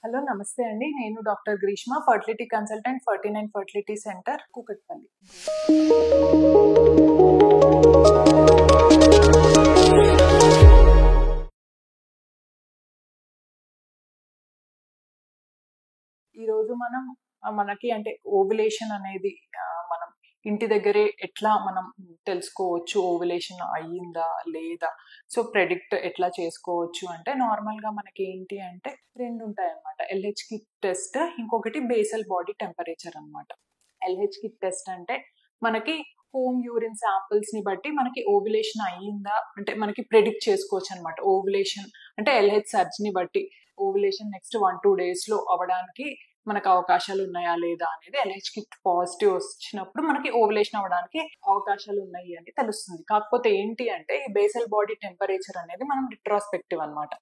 Hello నమస్తే అండి. నేను doctor Greeshma, fertility consultant 49 fertility centre Kukatpally. ఈరోజు మనకి అంటే ఓవ్యులేషన్ అనేది మనం ఇంటి దగ్గరే ఎట్లా మనం తెలుసుకోవచ్చు ఓవ్యులేషన్ అయ్యిందా లేదా, సో ప్రెడిక్ట్ ఎట్లా చేసుకోవచ్చు అంటే నార్మల్గా మనకి ఏంటి అంటే రెండు ఉంటాయి అన్నమాట. LH కిట్ టెస్ట్, ఇంకొకటి బేసల్ బాడీ టెంపరేచర్ అన్నమాట. LH కిట్ టెస్ట్ అంటే మనకి హోమ్ యూరిన్ శాంపిల్స్ ని బట్టి మనకి ఓవ్యులేషన్ అయ్యిందా అంటే మనకి ప్రెడిక్ట్ చేసుకోవచ్చు అనమాట. ఓవ్యులేషన్ అంటే LH సర్జ్ ని బట్టి ఓవ్యులేషన్ నెక్స్ట్ 1-2 days లో అవ్వడానికి మనకు అవకాశాలు ఉన్నాయా లేదా అనేది LH కిట్ పాజిటివ్ వచ్చినప్పుడు మనకి ఓవ్యులేషన్ అవ్వడానికి అవకాశాలు ఉన్నాయి అని తెలుస్తుంది. కాకపోతే ఏంటి అంటే ఈ బేసల్ బాడీ టెంపరేచర్ అనేది మనం రిట్రాస్పెక్టివ్ అన్నమాట.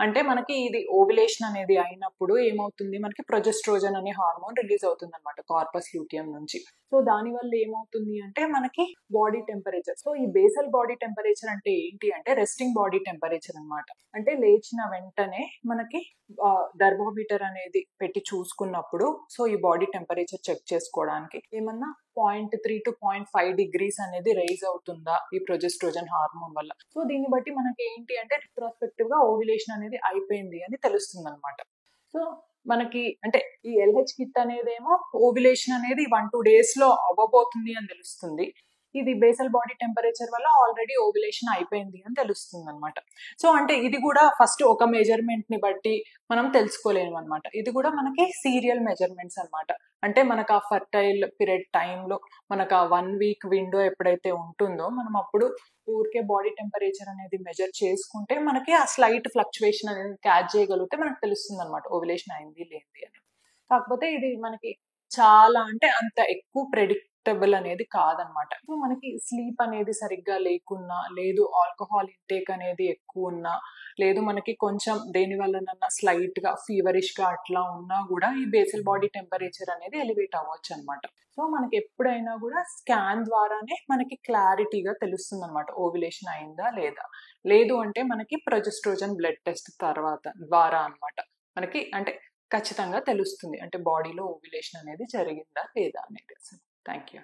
అంటే మనకి ఇది ఓవ్యులేషన్ అనేది అయినప్పుడు ఏమవుతుంది, మనకి ప్రొజెస్ట్రోజన్ అనే హార్మోన్ రిలీజ్ అవుతుంది అనమాట కార్పస్ లూటియం నుంచి. సో దానివల్ల ఏమవుతుంది అంటే మనకి బాడీ టెంపరేచర్, సో ఈ బేసల్ బాడీ టెంపరేచర్ అంటే ఏంటి అంటే రెస్టింగ్ బాడీ టెంపరేచర్ అనమాట. అంటే లేచిన వెంటనే మనకి థర్మోమీటర్ అనేది పెట్టి చూసుకున్నప్పుడు సో ఈ బాడీ టెంపరేచర్ చెక్ చేసుకోవడానికి ఏమన్నా 0.3 to 0.5 degrees అనేది రైజ్ అవుతుందా ఈ ప్రొజెస్ట్రోజన్ హార్మోన్ వల్ల. సో దీన్ని బట్టి మనకి ఏంటి అంటే రిట్రాస్పెక్టివ్ గా ఓవ్యులేషన్ అనేది అయిపోయింది అని తెలుస్తుంది అనమాట. సో మనకి అంటే ఈ LH కిట్ అనేదేమో ఓవ్యులేషన్ అనేది 1-2 days లో అవ్వబోతుంది అని తెలుస్తుంది. ఇది బేసల్ బాడీ టెంపరేచర్ వల్ల ఆల్రెడీ ఓవ్యులేషన్ అయిపోయింది అని తెలుస్తుంది అనమాట. సో అంటే ఇది కూడా ఫస్ట్ ఒక మెజర్మెంట్ ని బట్టి మనం తెలుసుకోలేము అనమాట. ఇది కూడా మనకి సీరియల్ మెజర్మెంట్స్ అనమాట. అంటే మనకు ఆ ఫర్టైల్ పీరియడ్ టైంలో మనకు ఆ 1 week విండో ఎప్పుడైతే ఉంటుందో మనం అప్పుడు ఊరికే బాడీ టెంపరేచర్ అనేది మెజర్ చేసుకుంటే మనకి ఆ స్లైట్ ఫ్లక్చువేషన్ అనేది క్యాచ్ చేయగలిగితే మనకు తెలుస్తుంది అనమాట ఓవ్యులేషన్ అయింది లేనిది అని. కాకపోతే ఇది మనకి చాలా అంటే అంత ఎక్కువ ప్రెడిక్టబుల్ అనేది కాదనమాట. సో మనకి స్లీప్ అనేది సరిగ్గా లేకున్నా, లేదు ఆల్కహాల్ ఇంటేక్ అనేది ఎక్కువ ఉన్నా, లేదు మనకి కొంచెం దేని వల్లనన్నా స్లైట్ గా ఫీవరిష్ గా అట్లా ఉన్నా కూడా ఈ బేసల్ బాడీ టెంపరేచర్ అనేది ఎలివేట్ అవ్వచ్చు అనమాట. సో మనకి ఎప్పుడైనా కూడా స్కాన్ ద్వారానే మనకి క్లారిటీగా తెలుస్తుంది అనమాట ఓవ్యులేషన్ అయిందా లేదా. లేదు అంటే మనకి ప్రొజెస్ట్రోజన్ బ్లడ్ టెస్ట్ ద్వారా అనమాట మనకి అంటే ఖచ్చితంగా తెలుస్తుంది అంటే బాడీలో ఓవ్యులేషన్ అనేది జరిగిందా లేదా అనేది. Thank you.